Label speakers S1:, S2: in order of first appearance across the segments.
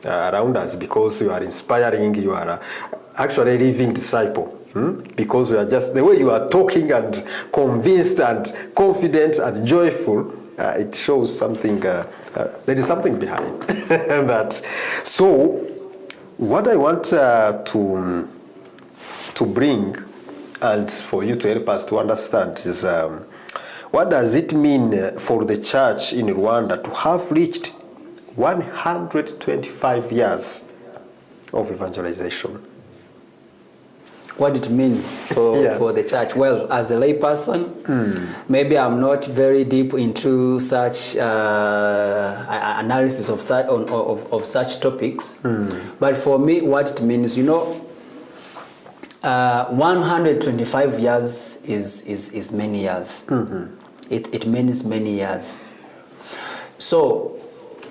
S1: around us, because you are inspiring, you are actually a living disciple. Because you are just, the way you are talking and convinced and confident and joyful, it shows something, there is something behind that. So what I want to bring, and for you to help us to understand, is what does it mean for the church in Rwanda to have reached 125 years of evangelization?
S2: What it means for the church? Well, as a layperson, maybe I'm not very deep into such analysis of such topics. But for me, what it means, 125 years is many years. It means many years. So,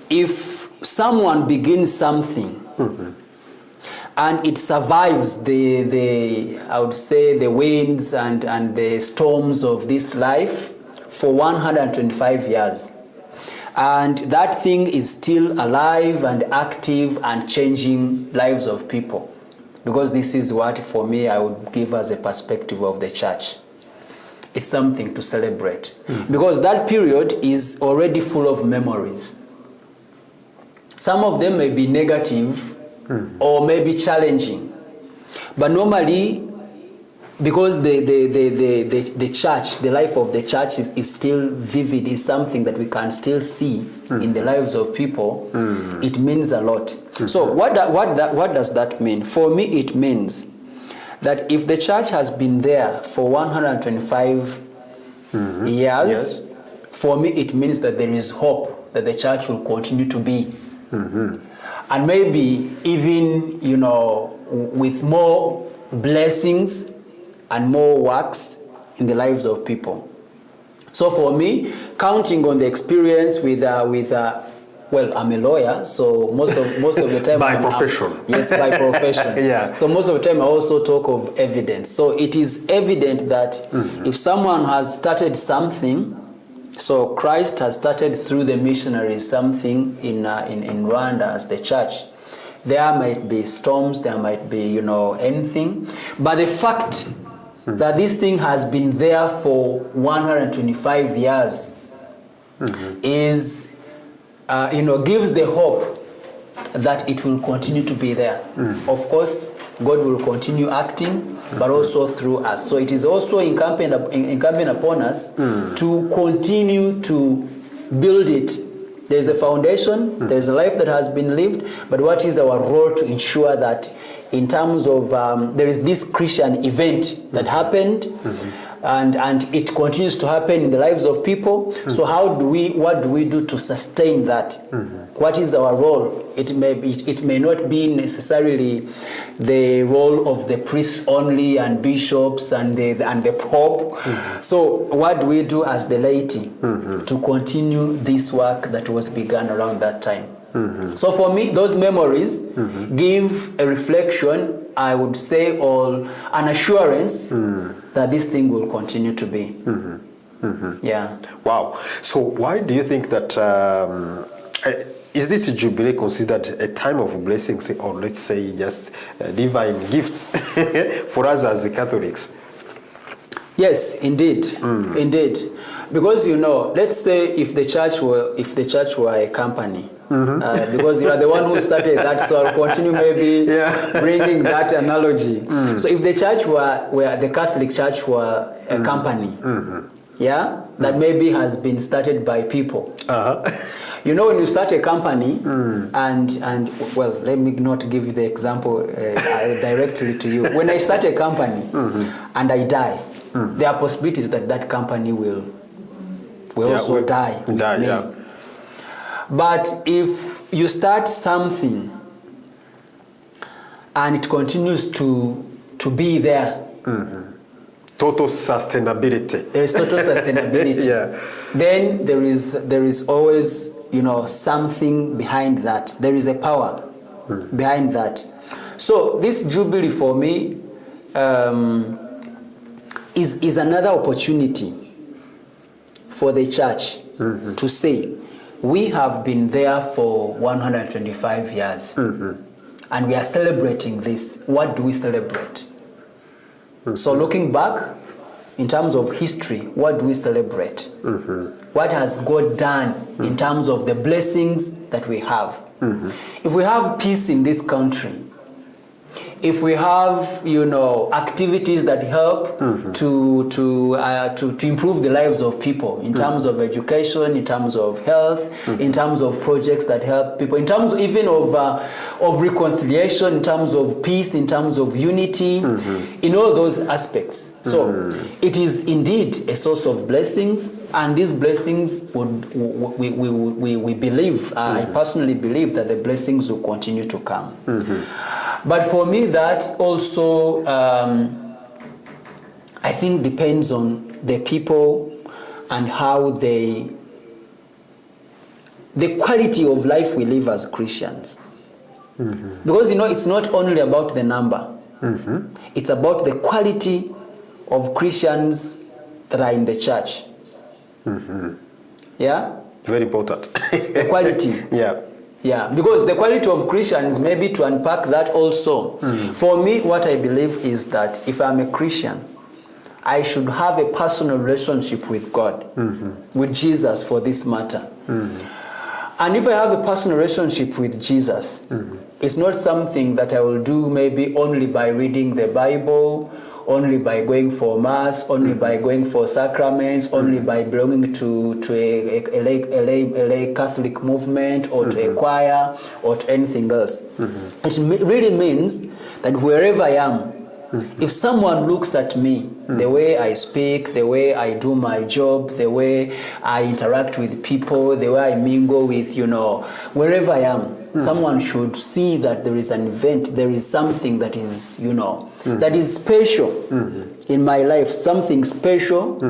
S2: if someone begins something, and it survives I would say, the winds and the storms of this life for 125 years. And that thing is still alive and active and changing lives of people. Because this is what, for me, I would give as a perspective of the church. It's something to celebrate. Because that period is already full of memories. Some of them may be negative, or maybe challenging, but normally, because the church, the life of the church is still vivid, is something that we can still see in the lives of people. It means a lot. So what does that mean? For me, it means that if the church has been there for 125 years, for me it means that there is hope that the church will continue to be. And maybe even, with more blessings and more works in the lives of people. So for me, counting on the experience with well, I'm a lawyer, so most of the time...
S1: By profession.
S2: Yes, by profession.
S1: Yeah.
S2: So most of the time I also talk of evidence. So it is evident that if someone has started something, so Christ has started through the missionaries something in Rwanda as the church. There might be storms, there might be, anything. But the fact that this thing has been there for 125 years is, gives the hope that it will continue to be there. Of course, God will continue acting, but also through us. So it is also incumbent upon us to continue to build it. There's a foundation, there's a life that has been lived, but what is our role to ensure that in terms of, there is this Christian event that happened, and it continues to happen in the lives of people. So what do we do to sustain that? What is our role? It may not be necessarily the role of the priests only and bishops and the pope. So what do we do as the laity to continue this work that was begun around that time? So for me, those memories give a reflection, I would say, or an assurance that this thing will continue to be. Yeah. Wow. So why do you think that, is this jubilee considered a time of blessings, or let's say just divine gifts for us as Catholics? Yes, indeed, indeed. Because let's say if the church were a company, because you are the one who started that, so I'll continue maybe bringing that analogy. So if the church where the Catholic Church were a company, that maybe has been started by people. When you start a company, and well, let me not give you the example directly to you. When I start a company and I die, there are possibilities that that company will also die with me. Yeah. But if you start something and it continues to be there, total sustainability. There is total sustainability. Then there is always something behind that. There is a power behind that. So this jubilee for me is another opportunity for the church to say, we have been there for 125 years. And we are celebrating this. What do we celebrate? So looking back, in terms of history, what do we celebrate? What has God done in terms of the blessings that we have? If we have peace in this country, if we have, you know, activities that help to improve the lives of people in terms of education, in terms of health, in terms of projects that help people, in terms even of reconciliation, in terms of peace, in terms of unity, in all those aspects. So it is indeed a source of blessings, and these blessings we believe, I personally believe that the blessings will continue to come. But for me, that also, I think, depends on the people and how the quality of life we live as Christians. Because, you know, it's not only about the number. It's about the quality of Christians that are in the church. Yeah?
S1: Very important.
S2: The quality.
S1: Yeah.
S2: Yeah, because the quality of Christians, maybe to unpack that also. For me, what I believe is that if I'm a Christian, I should have a personal relationship with God, with Jesus for this matter. And if I have a personal relationship with Jesus, it's not something that I will do maybe only by reading the Bible, only by going for mass, only by going for sacraments, only by belonging to a lay Catholic movement or to a choir or to anything else. It really means that wherever I am, if someone looks at me, the way I speak, the way I do my job, the way I interact with people, the way I mingle with, you know, wherever I am, someone should see that there is an event, there is something that is, you know, that is special in my life, something special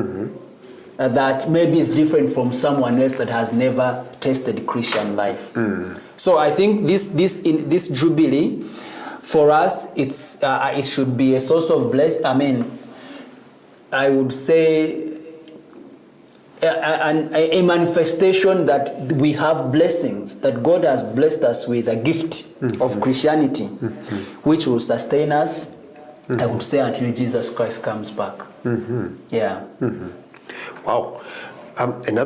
S2: that maybe is different from someone else that has never tasted Christian life. So I think this Jubilee, for us, it should be a source of blessing. I mean, I would say a manifestation that we have blessings, that God has blessed us with a gift of Christianity, which will sustain us, I would say, until Jesus Christ comes back. Yeah.
S1: Wow. Another